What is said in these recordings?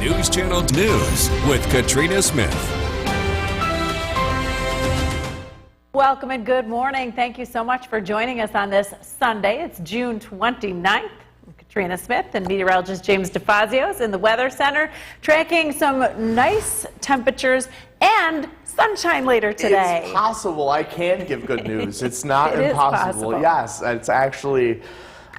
News Channel News with Katrina Smith. Welcome and good morning. Thank you so much for joining us on this Sunday. It's June 29th. I'm Katrina Smith and meteorologist James DeFazio is in the Weather Center tracking some nice temperatures and sunshine later today. It's possible I can give good news. It's not It is impossible. possible. Yes, it's actually,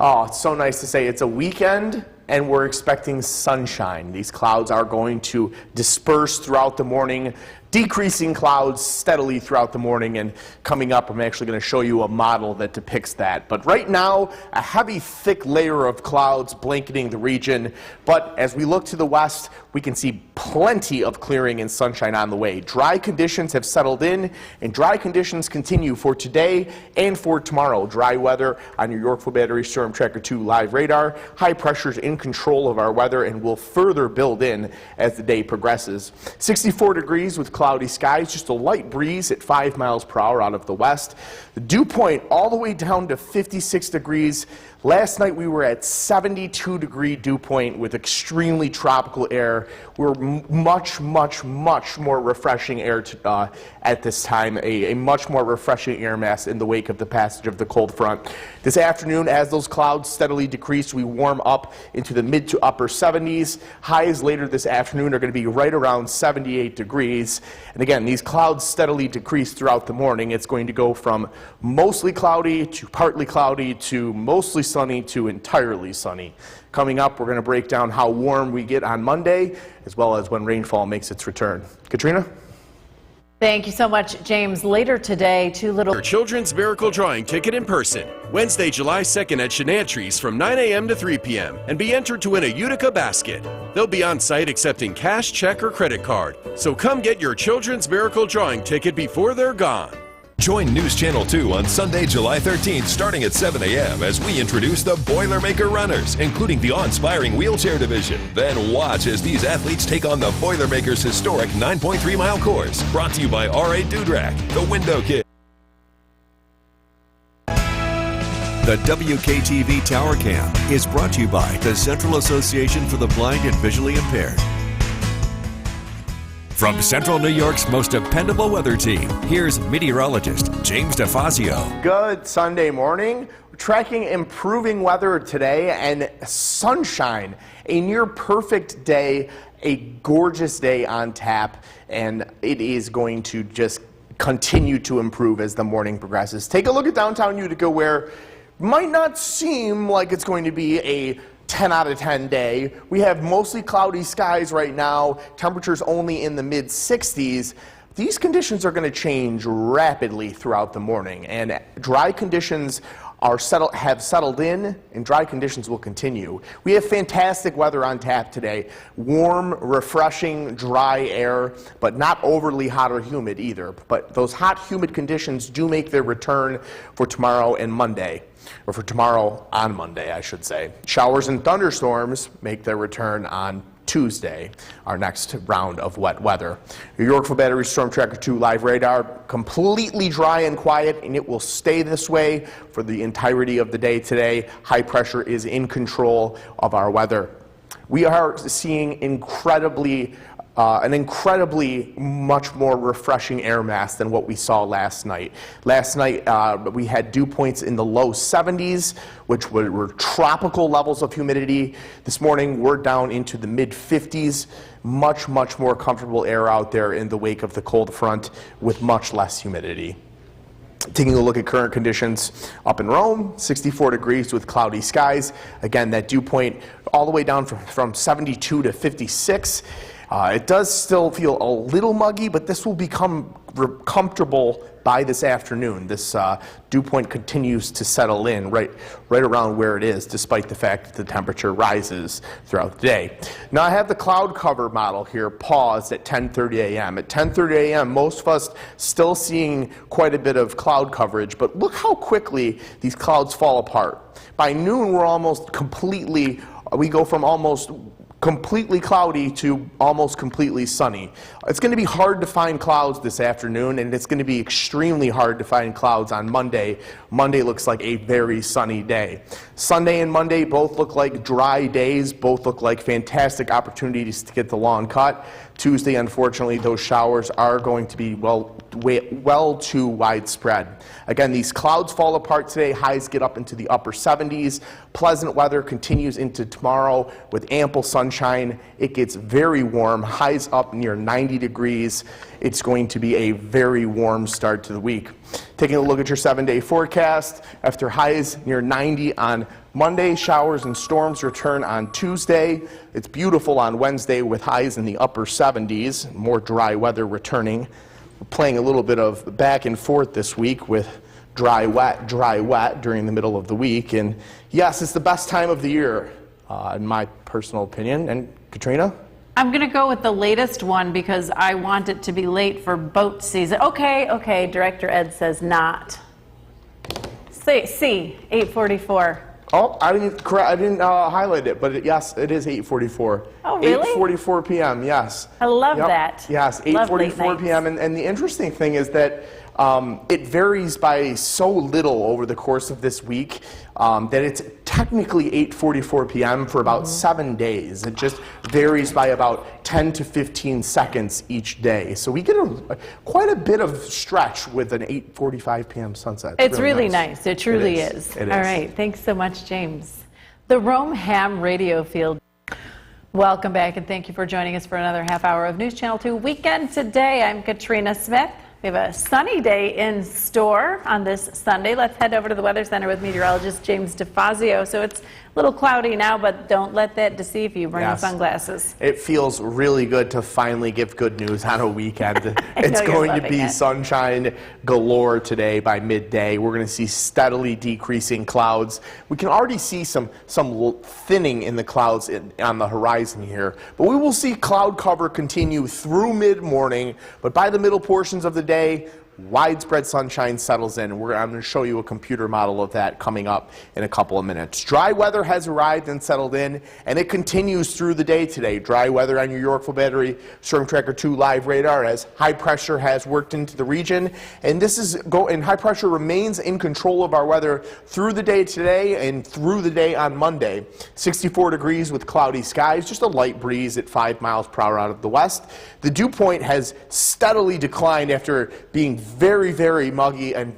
it's so nice to say. It's a weekend and we're expecting sunshine. These clouds are going to disperse throughout the morning, decreasing clouds steadily throughout the morning, and coming up I'm actually going to show you a model that depicts that. But right now, a heavy, thick layer of clouds blanketing the region, but as we look to the west, we can see plenty of clearing and sunshine on the way. Dry conditions have settled in, and dry conditions continue for today and for tomorrow. Dry weather on your Yorkville Battery Storm Tracker 2 live radar. High pressures in control of our weather and will further build in as the day progresses. 64 degrees with cloudy skies, just a light breeze at 5 miles per hour out of the west. The dew point all the way down to 56 degrees. Last night we were at 72-degree dew point with extremely tropical air. We're much more refreshing air at this time, a much more refreshing air mass in the wake of the passage of the cold front. This afternoon, as those clouds steadily decrease, we warm up into the mid to upper 70s. Highs later this afternoon are going to be right around 78 degrees. And again, these clouds steadily decrease throughout the morning. It's going to go from mostly cloudy to partly cloudy to mostly sunny to entirely sunny. Coming up, we're going to break down how warm we get on Monday, as well as when rainfall makes its return. Katrina? Thank you so much, James. Later today, Your Children's Miracle Drawing ticket in person. Wednesday, July 2nd at Chenantries from 9 a.m. to 3 p.m. and be entered to win a Utica basket. They'll be on site accepting cash, check, or credit card. So come get your Children's Miracle Drawing ticket before they're gone. Join News Channel 2 on Sunday, July 13th, starting at 7 a.m. as we introduce the Boilermaker Runners, including the awe-inspiring wheelchair division. Then watch as these athletes take on the Boilermakers' historic 9.3-mile course. Brought to you by R.A. Dudrak, the Window Kid. The WKTV Tower Cam is brought to you by the Central Association for the Blind and Visually Impaired. From Central New York's most dependable weather team, here's meteorologist James DeFazio. Good Sunday morning. We're tracking improving weather today and sunshine. A near perfect day, a gorgeous day on tap, and it is going to just continue to improve as the morning progresses. Take a look at downtown Utica, where might not seem like it's going to be a 10 out of 10 day. We have mostly cloudy skies right now, temperatures only in the mid 60s. These conditions are going to change rapidly throughout the morning, and dry conditions have settled in, and dry conditions will continue. We have fantastic weather on tap today. Warm, refreshing, dry air, but not overly hot or humid either. But those hot, humid conditions do make their return for tomorrow and Monday. Or for tomorrow on Monday, I should say. Showers and thunderstorms make their return on Tuesday, our next round of wet weather. Your Yorkville Battery Storm Tracker 2 live radar, completely dry and quiet, and it will stay this way for the entirety of the day today. High pressure is in control of our weather. We are seeing an incredibly much more refreshing air mass than what we saw last night. Last night we had dew points in the low 70s, which were tropical levels of humidity. This morning we're down into the mid 50s. Much more comfortable air out there in the wake of the cold front with much less humidity. Taking a look at current conditions up in Rome, 64 degrees with cloudy skies. Again, that dew point all the way down from 72 to 56. It does still feel a little muggy, but this will become comfortable by this afternoon. This dew point continues to settle in right around where it is, despite the fact that the temperature rises throughout the day. Now I have the cloud cover model here paused at 10:30 a.m. At 10:30 a.m., most of us still seeing quite a bit of cloud coverage, but look how quickly these clouds fall apart. By noon, we're almost completely, we go from almost completely cloudy to almost completely sunny. It's going to be hard to find clouds this afternoon, and it's going to be extremely hard to find clouds on Monday. Monday looks like a very sunny day. Sunday and Monday both look like dry days, both look like fantastic opportunities to get the lawn cut. Tuesday, unfortunately, those showers are going to be well too widespread. Again, these clouds fall apart today. Highs get up into the upper 70s. Pleasant weather continues into tomorrow with ample sunshine. It gets very warm. Highs up near 90 degrees. It's going to be a very warm start to the week. Taking a look at your 7-day forecast, after highs near 90 on Monday, showers and storms return on Tuesday. It's beautiful on Wednesday with highs in the upper 70s, more dry weather returning. We're playing a little bit of back and forth this week with dry, wet during the middle of the week. And yes, it's the best time of the year, in my personal opinion. And Katrina? I'm going to go with the latest one because I want it to be late for boat season. Okay, Director Ed says not. C, 8:44. Oh, I didn't highlight it, but yes, it is 8:44. Oh, really? 8:44 p.m., yes. I love that. Yes, Love late 8:44 p.m. And the interesting thing is that it varies by so little over the course of this week that it's technically 8:44 p.m. for about 7 days. It just varies by about 10 to 15 seconds each day. So we get quite a bit of stretch with an 8:45 p.m. sunset. It's really nice. It truly is. It is. All right. Thanks so much, James. The Rome Ham Radio Field. Welcome back, and thank you for joining us for another half hour of News Channel 2 Weekend Today. I'm Katrina Smith. We have a sunny day in store on this Sunday. Let's head over to the Weather Center with meteorologist James DeFazio. So it's a little cloudy now, but don't let that deceive you. Bring your sunglasses. It feels really good to finally give good news on a weekend. It's going to be sunshine galore today by midday. We're going to see steadily decreasing clouds. We can already see some thinning in the clouds on the horizon here. But we will see cloud cover continue through mid-morning. But by the middle portions of the day, widespread sunshine settles in. I'm going to show you a computer model of that coming up in a couple of minutes. Dry weather has arrived and settled in, and it continues through the day today. Dry weather on your Yorkville Battery Storm Tracker 2 live radar as high pressure has worked into the region, and high pressure remains in control of our weather through the day today and through the day on Monday. 64 degrees with cloudy skies, just a light breeze at 5 miles per hour out of the west. The dew point has steadily declined after being very, very muggy, and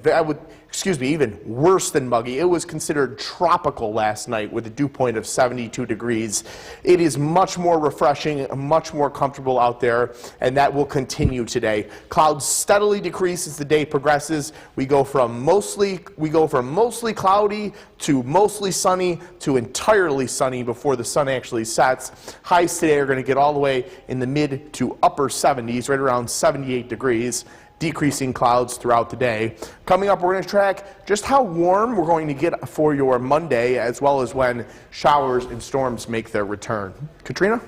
even worse than muggy. It was considered tropical last night with a dew point of 72 degrees. It is much more refreshing, much more comfortable out there, and that will continue today. Clouds steadily decrease as the day progresses. We go from mostly cloudy to mostly sunny to entirely sunny before the sun actually sets. Highs today are going to get all the way in the mid to upper 70s, right around 78 degrees. Decreasing clouds throughout the day. Coming up, we're going to track just how warm we're going to get for your Monday, as well as when showers and storms make their return. Katrina?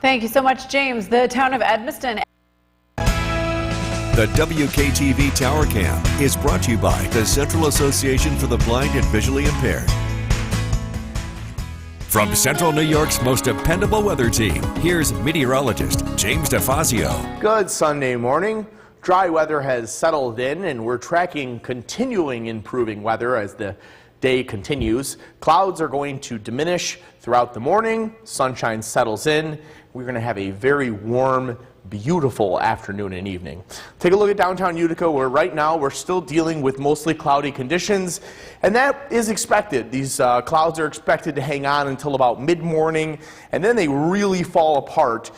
Thank you so much, James. The town of Edmiston. The WKTV Tower Cam is brought to you by the Central Association for the Blind and Visually Impaired. From Central New York's most dependable weather team, here's meteorologist James DeFazio. Good Sunday morning. Dry weather has settled in, and we're tracking continuing improving weather as the day continues. Clouds are going to diminish throughout the morning. Sunshine settles in. We're going to have a very warm, beautiful afternoon and evening. Take a look at downtown Utica, where right now we're still dealing with mostly cloudy conditions, and that is expected. These clouds are expected to hang on until about mid-morning, and then they really fall apart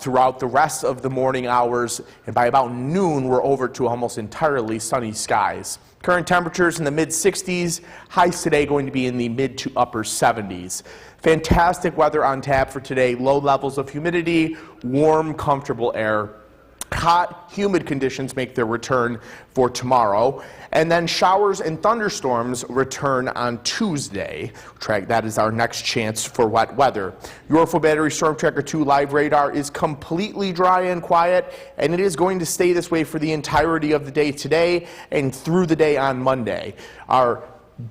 throughout the rest of the morning hours, and by about noon we're over to almost entirely sunny skies. Current temperatures in the mid-60s, highs today going to be in the mid to upper 70s. Fantastic weather on tap for today. Low levels of humidity, warm, comfortable air. Hot, humid conditions make their return for tomorrow. And then showers and thunderstorms return on Tuesday. That is our next chance for wet weather. Yorkville Battery Storm Tracker 2 live radar is completely dry and quiet, and it is going to stay this way for the entirety of the day today and through the day on Monday. Our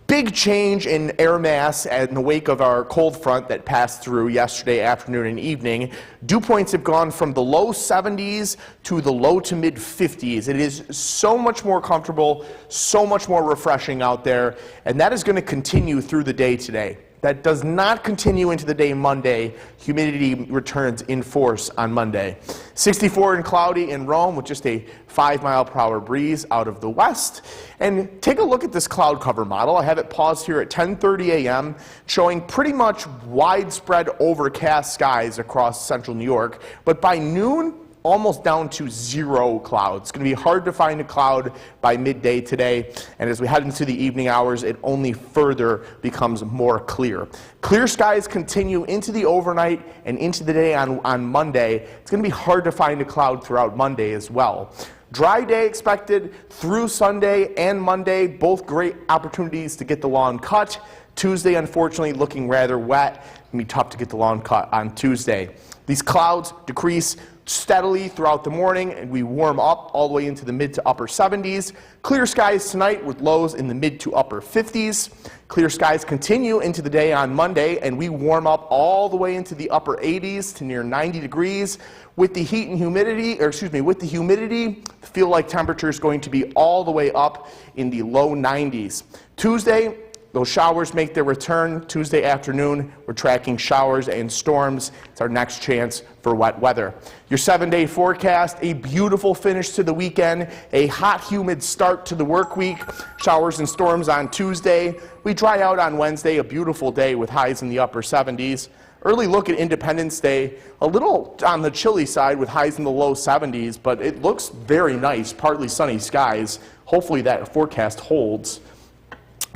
Big change in air mass in the wake of our cold front that passed through yesterday afternoon and evening. Dew points have gone from the low 70s to the low to mid 50s. It is so much more comfortable, so much more refreshing out there, and that is going to continue through the day today. That does not continue into the day Monday. Humidity returns in force on Monday. 64 and cloudy in Rome with just a 5-mile-per-hour breeze out of the west. And take a look at this cloud cover model. I have it paused here at 10:30 a.m., showing pretty much widespread overcast skies across central New York. But by noon, almost down to 0 clouds. It's going to be hard to find a cloud by midday today, and as we head into the evening hours, it only further becomes more clear. Clear skies continue into the overnight and into the day on Monday. It's going to be hard to find a cloud throughout Monday as well. Dry day expected through Sunday and Monday, both great opportunities to get the lawn cut. Tuesday, unfortunately, looking rather wet. It's going to be tough to get the lawn cut on Tuesday. These clouds decrease steadily throughout the morning, and we warm up all the way into the mid to upper 70s. Clear skies tonight with lows in the mid to upper 50s. Clear skies continue into the day on Monday, and we warm up all the way into the upper 80s to near 90 degrees. With the heat and humidity, with the humidity, feel like temperature is going to be all the way up in the low 90s. Tuesday, those showers make their return. Tuesday afternoon, we're tracking showers and storms. It's our next chance for wet weather. Your 7-day forecast, a beautiful finish to the weekend, a hot, humid start to the work week. Showers and storms on Tuesday. We dry out on Wednesday, a beautiful day with highs in the upper 70s. Early look at Independence Day, a little on the chilly side with highs in the low 70s, but it looks very nice, partly sunny skies. Hopefully that forecast holds.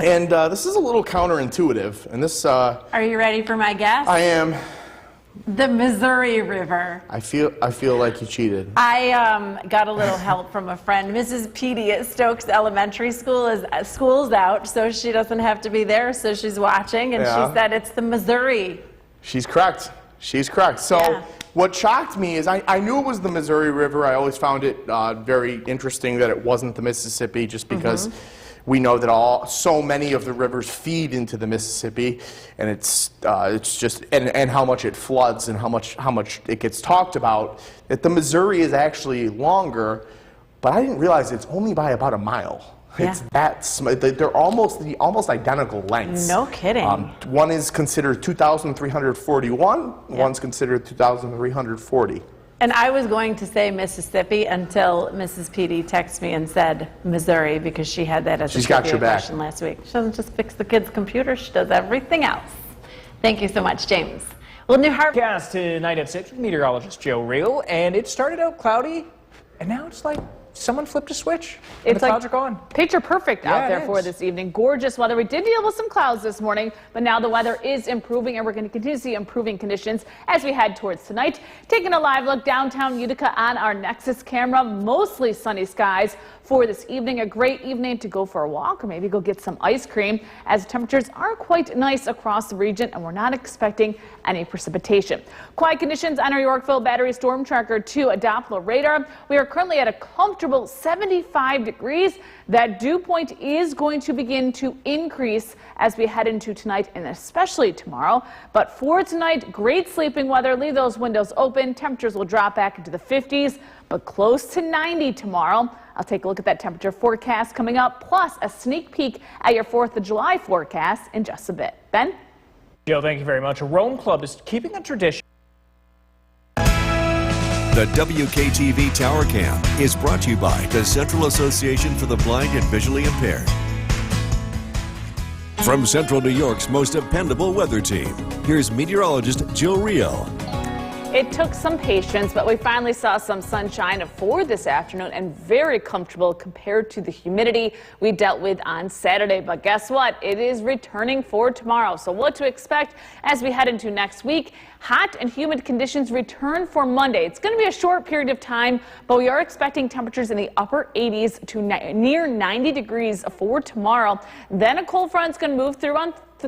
And this is a little counterintuitive, and this... Are you ready for my guess? I am. The Missouri River. I feel like you cheated. I got a little help from a friend. Mrs. Petey at Stokes Elementary School school's out, so she doesn't have to be there, so she's watching, and Yeah. she said it's the Missouri. She's correct. She's correct. So Yeah. what shocked me is I knew it was the Missouri River. I always found it very interesting that it wasn't the Mississippi, just because we know that so many of the rivers feed into the Mississippi, and it's just and how much it floods and how much it gets talked about. That the Missouri is actually longer, but I didn't realize it's only by about a mile. Yeah. It's they're almost identical lengths. No kidding. One is considered 2,341. Yeah. One's considered 2,340. And I was going to say Mississippi until Mrs. Petey texted me and said Missouri, because she had that as She's a got trivia your back. question last week. She doesn't just fix the kids' computer, she does everything else. Thank you so much, James. Well, New Hartford. Forecast tonight at 6 with meteorologist Joe Reel, and it started out cloudy, and now it's like someone flipped a switch, and the clouds are gone. Picture perfect Yeah, out there it for is. this evening. Gorgeous weather. We did deal with some clouds this morning, but now the weather is improving, and we're going to continue to see improving conditions as we head towards tonight. Taking a live look downtown Utica on our Nexus camera, mostly sunny skies for this evening. A great evening to go for a walk or maybe go get some ice cream, as temperatures are quite nice across the region, and we're not expecting any precipitation. Quiet conditions on our Yorkville Battery Storm Tracker 2 Doppler radar. We are currently at a comfortable 75 degrees. That dew point is going to begin to increase as we head into tonight and especially tomorrow. But for tonight, great sleeping weather. Leave those windows open. Temperatures will drop back into the 50s, but close to 90 tomorrow. I'll take a look at that temperature forecast coming up, plus a sneak peek at your 4th of July forecast in just a bit. Ben? Joe, thank you very much. A Rome Club is keeping a tradition. The WKTV Tower Cam is brought to you by the Central Association for the Blind and Visually Impaired. From Central New York's most dependable weather team, here's meteorologist Jill Reel. It took some patience, but we finally saw some sunshine for this afternoon, and very comfortable compared to the humidity we dealt with on Saturday. But guess what? It is returning for tomorrow. So what to expect as we head into next week? Hot and humid conditions return for Monday. It's going to be a short period of time, but we are expecting temperatures in the upper 80s to near 90 degrees for tomorrow. Then a cold front is going to move through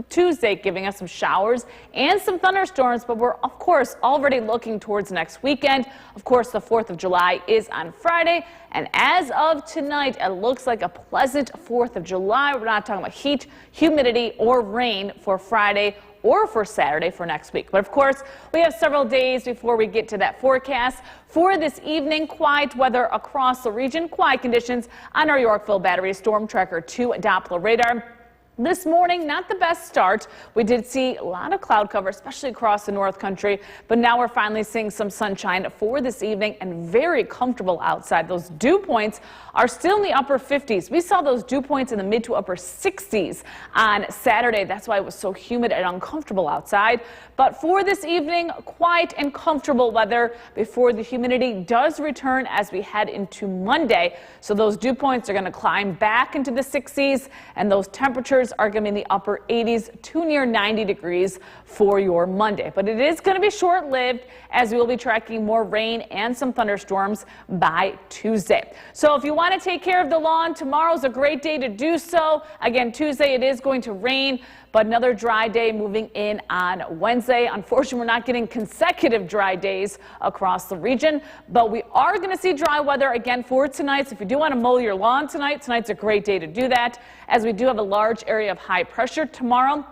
Tuesday, giving us some showers and some thunderstorms, but we're, of course, already looking towards next weekend. Of course, the 4th of July is on Friday, and as of tonight, it looks like a pleasant 4th of July. We're not talking about heat, humidity, or rain for Friday or for Saturday for next week. But of course, we have several days before we get to that forecast. For this evening, quiet weather across the region, quiet conditions on our Yorkville Battery Storm Tracker 2 Doppler radar. This morning, not the best start. We did see a lot of cloud cover, especially across the North Country, but now we're finally seeing some sunshine for this evening and very comfortable outside. Those dew points are still in the upper 50s. We saw those dew points in the mid to upper 60s on Saturday. That's why it was so humid and uncomfortable outside. But for this evening, quiet and comfortable weather before the humidity does return as we head into Monday. So those dew points are going to climb back into the 60s, and those temperatures are going to be in the upper 80s to near 90 degrees for your Monday. But it is going to be short-lived, as we will be tracking more rain and some thunderstorms by Tuesday. So if you want to take care of the lawn, tomorrow's a great day to do so. Again, Tuesday it is going to rain, but another dry day moving in on Wednesday. Unfortunately, we're not getting consecutive dry days across the region, but we are going to see dry weather again for tonight. So if you do want to mow your lawn tonight, tonight's a great day to do that, as we do have a large area of high pressure tomorrow.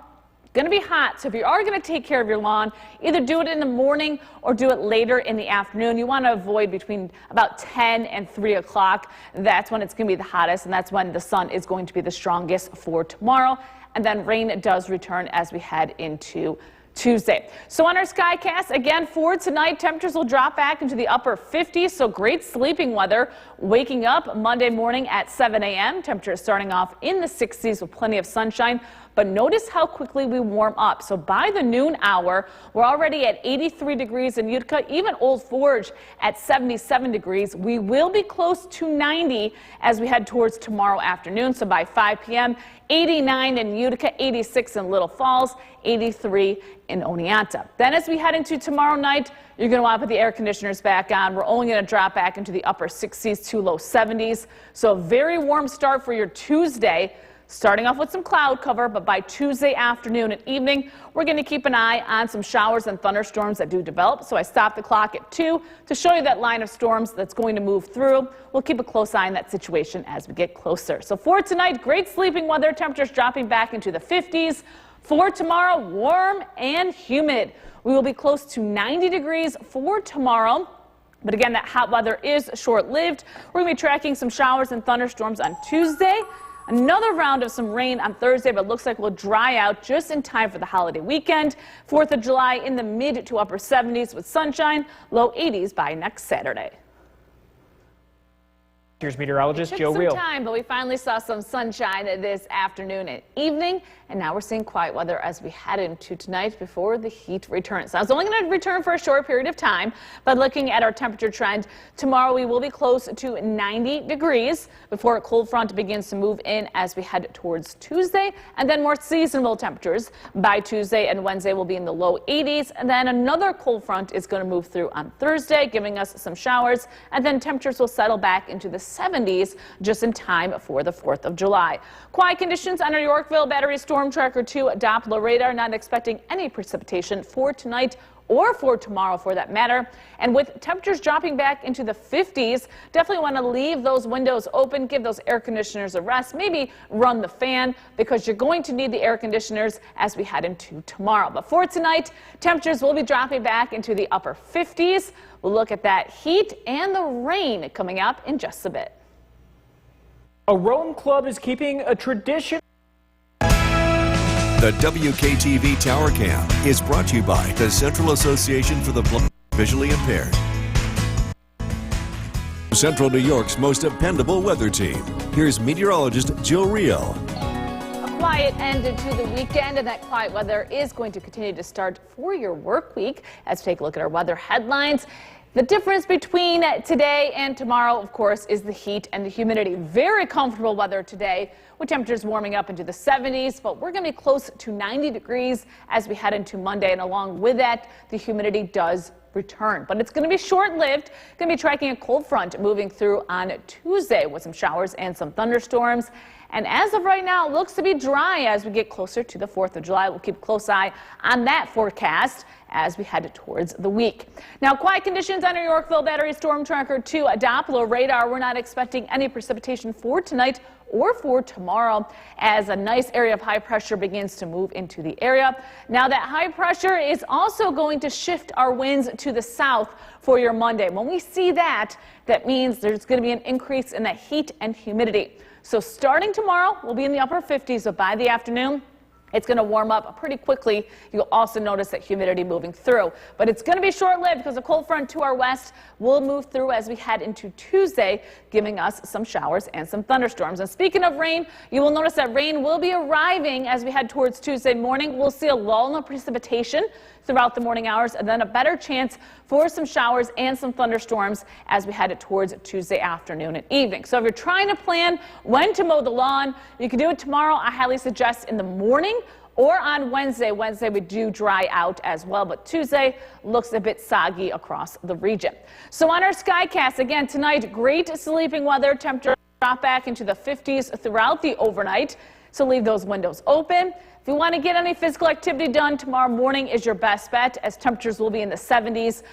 Going to be hot, so if you are going to take care of your lawn, either do it in the morning or do it later in the afternoon. You want to avoid between about 10 and 3 o'clock. That's when it's going to be the hottest, and that's when the sun is going to be the strongest for tomorrow. And then rain does return as we head into Tuesday. So on our Skycast, again, for tonight, temperatures will drop back into the upper 50s, so great sleeping weather. Waking up Monday morning at 7 a.m., temperatures starting off in the 60s with plenty of sunshine. But notice how quickly we warm up. So by the noon hour, we're already at 83 degrees in Utica, even Old Forge at 77 degrees. We will be close to 90 as we head towards tomorrow afternoon. So by 5 p.m., 89 in Utica, 86 in Little Falls, 83 in Oneonta. Then as we head into tomorrow night, you're going to want to put the air conditioners back on. We're only going to drop back into the upper 60s to low 70s. So a very warm start for your Tuesday. Starting off with some cloud cover, but by Tuesday afternoon and evening, we're going to keep an eye on some showers and thunderstorms that do develop. So I stopped the clock at 2 to show you that line of storms that's going to move through. We'll keep a close eye on that situation as we get closer. So for tonight, great sleeping weather, temperatures dropping back into the 50s. For tomorrow, warm and humid. We will be close to 90 degrees for tomorrow. But again, that hot weather is short-lived. We're going to be tracking some showers and thunderstorms on Tuesday. Another round of some rain on Thursday, but looks like we'll dry out just in time for the holiday weekend. 4th of July in the mid to upper 70s with sunshine, low 80s by next Saturday. Here's meteorologist Joe Reel. Reel. Time, but we finally saw some sunshine this afternoon and evening, and now we're seeing quiet weather as we head into tonight before the heat returns. Now, it's only going to return for a short period of time, but looking at our temperature trend, tomorrow we will be close to 90 degrees before a cold front begins to move in as we head towards Tuesday, and then more seasonable temperatures by Tuesday and Wednesday will be in the low 80s, and then another cold front is going to move through on Thursday, giving us some showers, and then temperatures will settle back into the 70s just in time for the 4th of July. Quiet conditions on our Yorkville Battery Storm Tracker 2 Doppler radar. Not expecting any precipitation for tonight or for tomorrow for that matter. And with temperatures dropping back into the 50s, definitely want to leave those windows open, give those air conditioners a rest, maybe run the fan because you're going to need the air conditioners as we head into tomorrow. But for tonight, temperatures will be dropping back into the upper 50s. We'll look at that heat and the rain coming up in just a bit. A Rome club is keeping a tradition. The WKTV Tower Cam is brought to you by the Central Association for the Blind and Visually Impaired. Central New York's most dependable weather team. Here's meteorologist Jill Reel. A quiet end to the weekend, and that quiet weather is going to continue to start for your work week. Let's take a look at our weather headlines. The difference between today and tomorrow, of course, is the heat and the humidity. Very comfortable weather today with temperatures warming up into the 70s, but we're going to be close to 90 degrees as we head into Monday. And along with that, the humidity does return. But it's going to be short-lived. Going to be tracking a cold front moving through on Tuesday with some showers and some thunderstorms. And as of right now, it looks to be dry as we get closer to the 4th of July. We'll keep a close eye on that forecast as we head towards the week. Now, quiet conditions on our Yorkville Battery Storm Tracker 2 Doppler radar. We're not expecting any precipitation for tonight or for tomorrow as a nice area of high pressure begins to move into the area. Now, that high pressure is also going to shift our winds to the south for your Monday. When we see that, that means there's going to be an increase in the heat and humidity. So starting tomorrow, we'll be in the upper 50s, but by the afternoon, it's going to warm up pretty quickly. You'll also notice that humidity moving through. But it's going to be short-lived because a cold front to our west will move through as we head into Tuesday, giving us some showers and some thunderstorms. And speaking of rain, you will notice that rain will be arriving as we head towards Tuesday morning. We'll see a lull in the precipitation throughout the morning hours, and then a better chance for some showers and some thunderstorms as we head towards Tuesday afternoon and evening. So if you're trying to plan when to mow the lawn, you can do it tomorrow. I highly suggest in the morning or on Wednesday. Wednesday we do dry out as well, but Tuesday looks a bit soggy across the region. So on our Skycast, again, tonight, great sleeping weather. Temperature drop back into the 50s throughout the overnight, so leave those windows open. If you want to get any physical activity done, tomorrow morning is your best bet, as temperatures will be in the 60s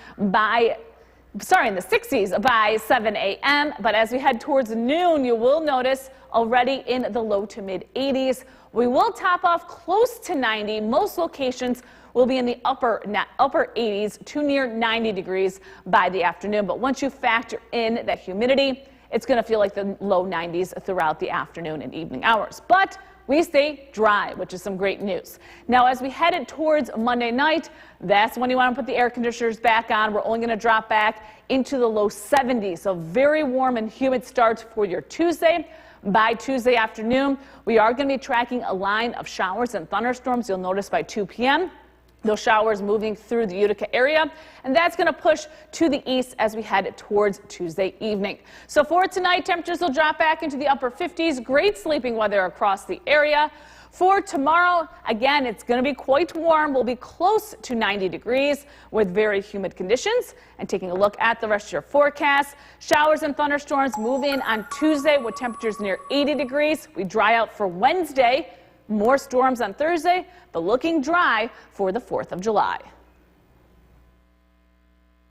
by 7 a.m. But as we head towards noon, you will notice already in the low to mid 80s. We will top off close to 90. Most locations will be in the upper 80s to near 90 degrees by the afternoon. But once you factor in that humidity, it's going to feel like the low 90s throughout the afternoon and evening hours. But we stay dry, which is some great news. Now, as we headed towards Monday night, that's when you want to put the air conditioners back on. We're only going to drop back into the low 70s, so very warm and humid start for your Tuesday. By Tuesday afternoon, we are going to be tracking a line of showers and thunderstorms. You'll notice by 2 p.m. those showers moving through the Utica area, and that's going to push to the east as we head towards Tuesday evening. So for tonight, temperatures will drop back into the upper 50s. Great sleeping weather across the area. For tomorrow, again, it's going to be quite warm. We'll be close to 90 degrees with very humid conditions. And taking a look at the rest of your forecast, showers and thunderstorms move in on Tuesday with temperatures near 80 degrees. We dry out for Wednesday. More storms on Thursday, but looking dry for the 4th of July.